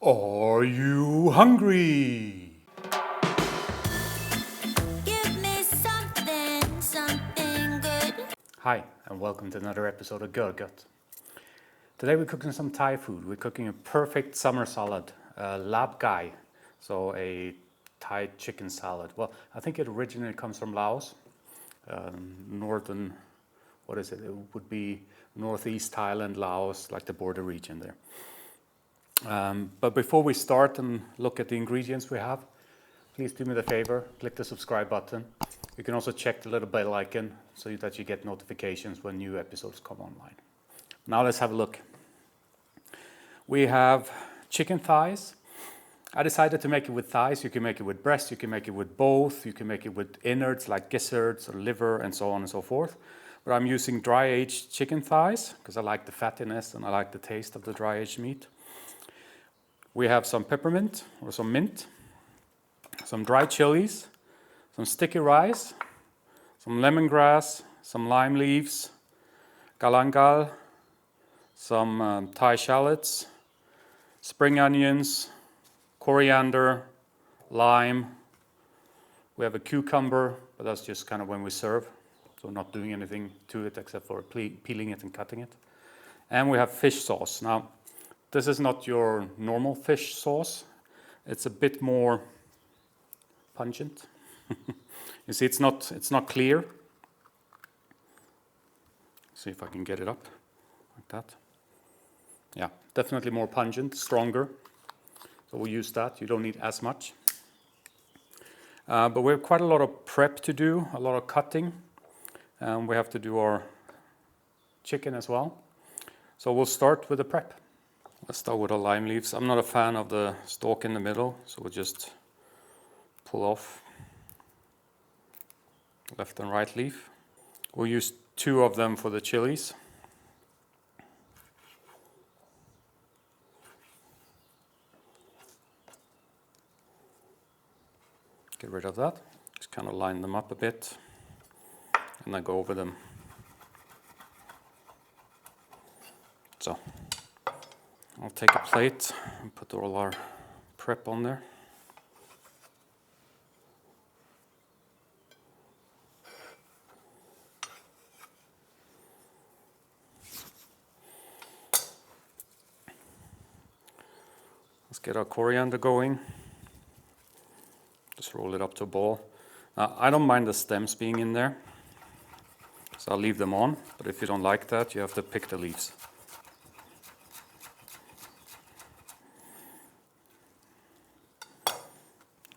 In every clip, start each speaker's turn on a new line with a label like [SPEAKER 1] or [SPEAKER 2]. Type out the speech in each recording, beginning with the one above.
[SPEAKER 1] Are you hungry?
[SPEAKER 2] Give me something good.
[SPEAKER 1] Hi, and welcome to another episode of Görgött. Today we're cooking some Thai food. We're cooking a perfect summer salad, Laab Gai, so a Thai chicken salad. Well, I think it originally comes from Laos, northern, it would be northeast Thailand, Laos, like the border region there. But before we start and look at the ingredients we have, please do me the favor, click the subscribe button. You can also check the little bell icon so that you get notifications when new episodes come online. Now let's have a look. We have chicken thighs. I decided to make it with thighs. You can make it with breast, you can make it with both, you can make it with innards like gizzards or liver and so on and so forth. But I'm using dry-aged chicken thighs because I like the fattiness and I like the taste of the dry-aged meat. We have some peppermint or some mint, some dried chilies, some sticky rice, some lemongrass, some lime leaves, galangal, some Thai shallots, spring onions, coriander, lime. We have a cucumber, but that's just kind of when we serve, so not doing anything to it except for peeling it and cutting it. And we have fish sauce. Now, this is not your normal fish sauce. It's a bit more pungent. You see, it's not clear. See if I can get it up like that. Yeah, definitely more pungent, stronger. So we'll use that. You don't need as much. But we have quite a lot of prep to do, a lot of cutting. We have to do our chicken as well. So we'll start with the prep. Let's start with the lime leaves. I'm not a fan of the stalk in the middle, so we'll just pull off left and right leaf. We'll use 2 of them for the chilies. Get rid of that. Just kind of line them up a bit and then go over them. So I'll take a plate and put all our prep on there. Let's get our coriander going. Just roll it up to a ball. Now, I don't mind the stems being in there, so I'll leave them on. But if you don't like that, you have to pick the leaves.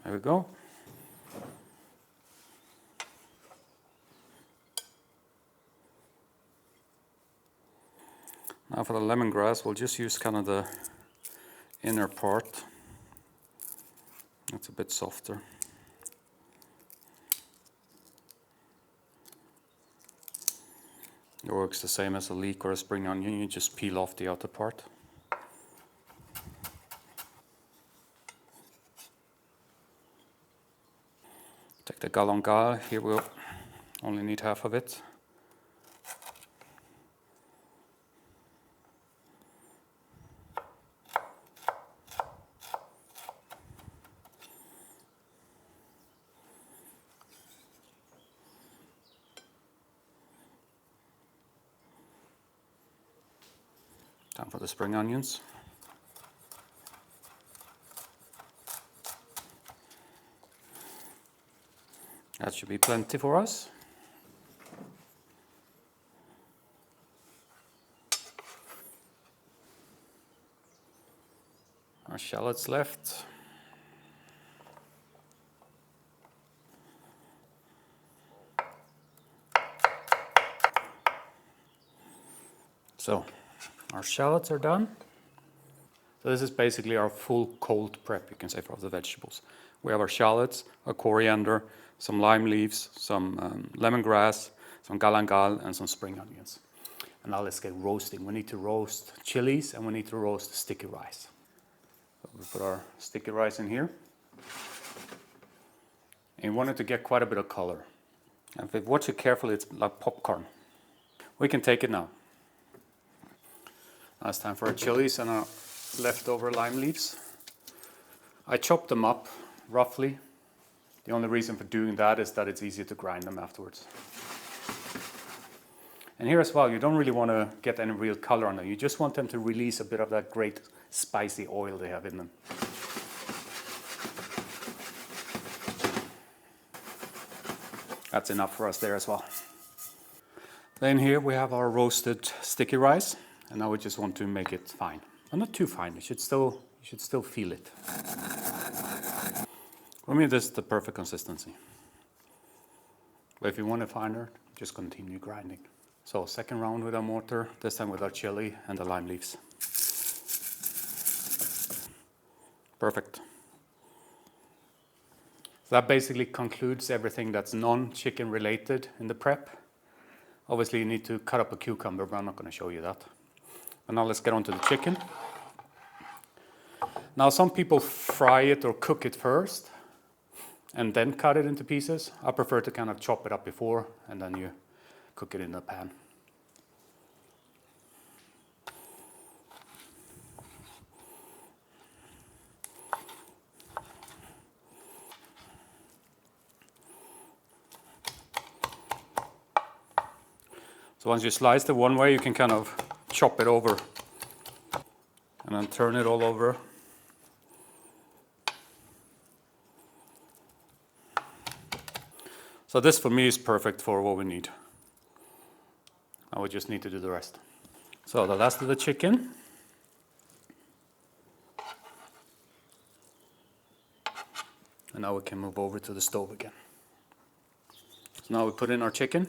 [SPEAKER 1] There we go. Now for the lemongrass, we'll just use kind of the inner part. It's a bit softer. It works the same as a leek or a spring onion. You just peel off the outer part. Take the galangal. Here we'll only need half of it. Time for the spring onions. That should be plenty for us. Our shallots left. So, our shallots are done. So this is basically our full cold prep, you can say, for the vegetables. We have our shallots, our coriander, some lime leaves, some lemongrass, some galangal, and some spring onions. And now let's get roasting. We need to roast chilies and we need to roast sticky rice. So we put our sticky rice in here. And we want it to get quite a bit of color. And if you watch it carefully, it's like popcorn. We can take it now. Now it's time for our chilies and our leftover lime leaves. I chop them up roughly. The only reason for doing that is that it's easier to grind them afterwards. And here as well, you don't really want to get any real color on them. You just want them to release a bit of that great spicy oil they have in them. That's enough for us there as well. Then here we have our roasted sticky rice, and now we just want to make it fine. Well, not too fine, you should still feel it. For me, this is the perfect consistency. But if you want it finer, just continue grinding. So second round with our mortar, this time with our chili and the lime leaves. Perfect. So that basically concludes everything that's non-chicken related in the prep. Obviously you need to cut up a cucumber, but I'm not going to show you that. And now let's get on to the chicken. Now some people fry it or cook it first and then cut it into pieces. I prefer to kind of chop it up before and then you cook it in the pan. So once you slice it one way, you can kind of chop it over and then turn it all over. So this for me is perfect for what we need. Now we just need to do the rest. So the last of the chicken. And now we can move over to the stove again. So now we put in our chicken.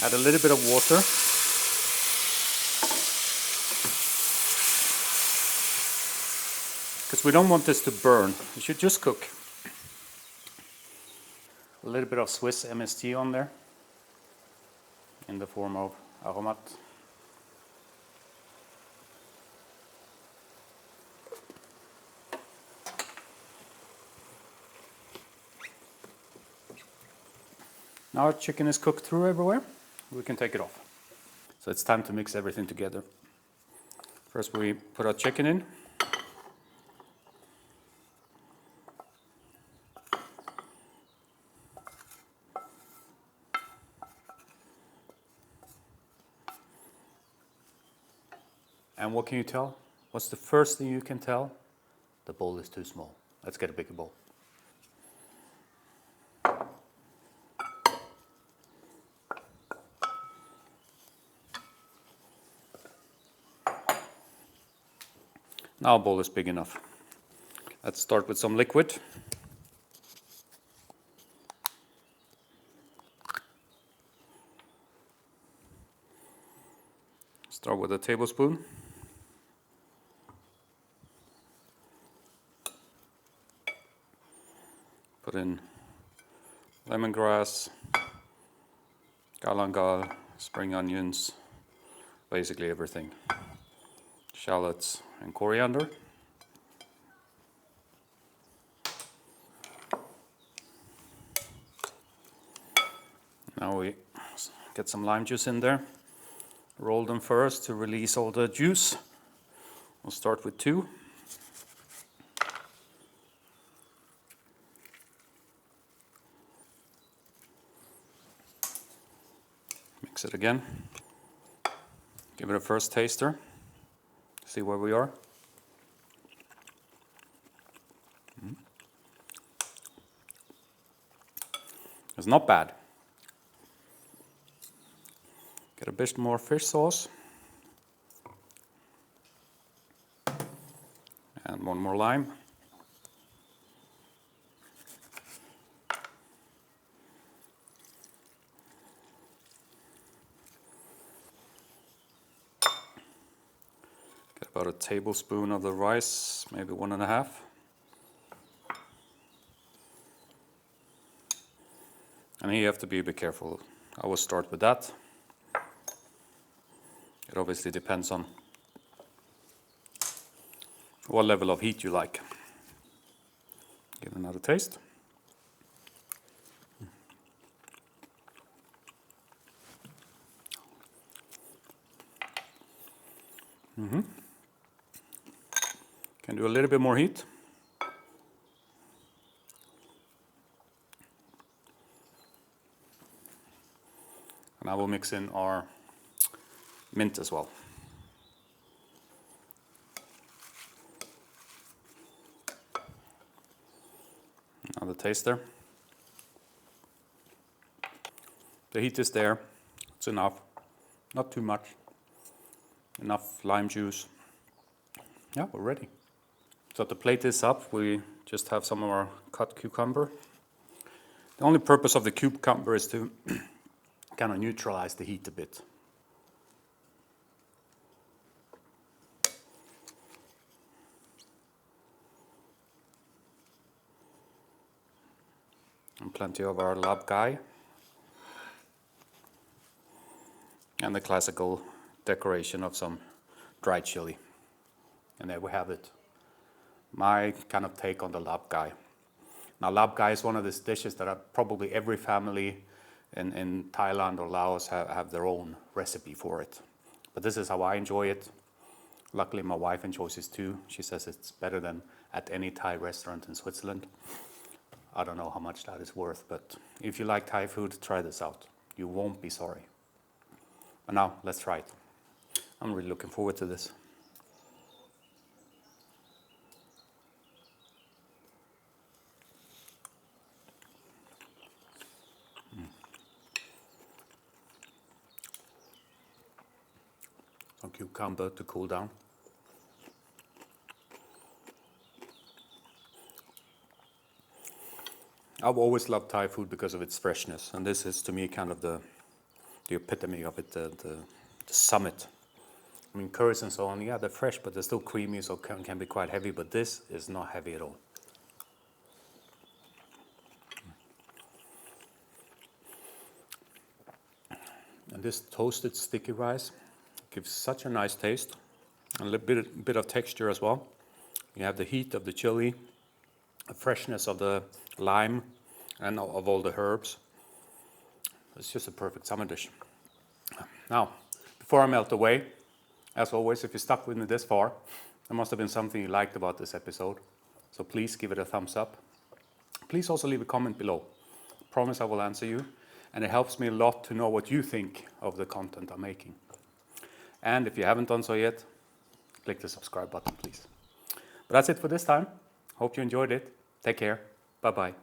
[SPEAKER 1] Add a little bit of water. Because we don't want this to burn. It should just cook. A little bit of Swiss MSG on there in the form of aromat. Now our chicken is cooked through everywhere. We can take it off. So it's time to mix everything together. First we put our chicken in. And what can you tell? What's the first thing you can tell? The bowl is too small. Let's get a bigger bowl. Now our bowl is big enough. Let's start with some liquid. Start with a tablespoon. Put in lemongrass, galangal, spring onions, basically everything. Shallots and coriander. Now we get some lime juice in there. Roll them first to release all the juice. We'll start with 2. Mix it again. Give it a first taster. See where we are. It's not bad. Get a bit more fish sauce. And one more lime. Get about a tablespoon of the rice, maybe 1.5. And here you have to be a bit careful. I will start with that. It obviously depends on what level of heat you like. Give it another taste. Can do a little bit more heat. And I will mix in our mint as well. Now the taster. The heat is there. It's enough. Not too much. Enough lime juice. Yeah, we're ready. So the plate is up. We just have some of our cut cucumber. The only purpose of the cucumber is to kind of neutralize the heat a bit. And plenty of our Laab Gai. And the classical decoration of some dried chili. And there we have it. My kind of take on the Laab Gai. Now, Laab Gai is one of these dishes that probably every family in Thailand or Laos have their own recipe for it. But this is how I enjoy it. Luckily, my wife enjoys it too. She says it's better than at any Thai restaurant in Switzerland. I don't know how much that is worth, but if you like Thai food, try this out. You won't be sorry. But now, let's try it. I'm really looking forward to this. Some cucumber to cool down. I've always loved Thai food because of its freshness, and this is to me kind of the epitome of it, the summit. I mean, curries and so on, yeah, they're fresh, but they're still creamy, so can be quite heavy, but this is not heavy at all. And this toasted sticky rice gives such a nice taste, and a little bit of texture as well. You have the heat of the chili, the freshness of the lime, and of all the herbs. It's just a perfect summer dish. Now, before I melt away, as always, if you stuck with me this far, there must have been something you liked about this episode. So please give it a thumbs up. Please also leave a comment below. I promise I will answer you. And it helps me a lot to know what you think of the content I'm making. And if you haven't done so yet, click the subscribe button, please. But that's it for this time. Hope you enjoyed it. Take care. Bye-bye.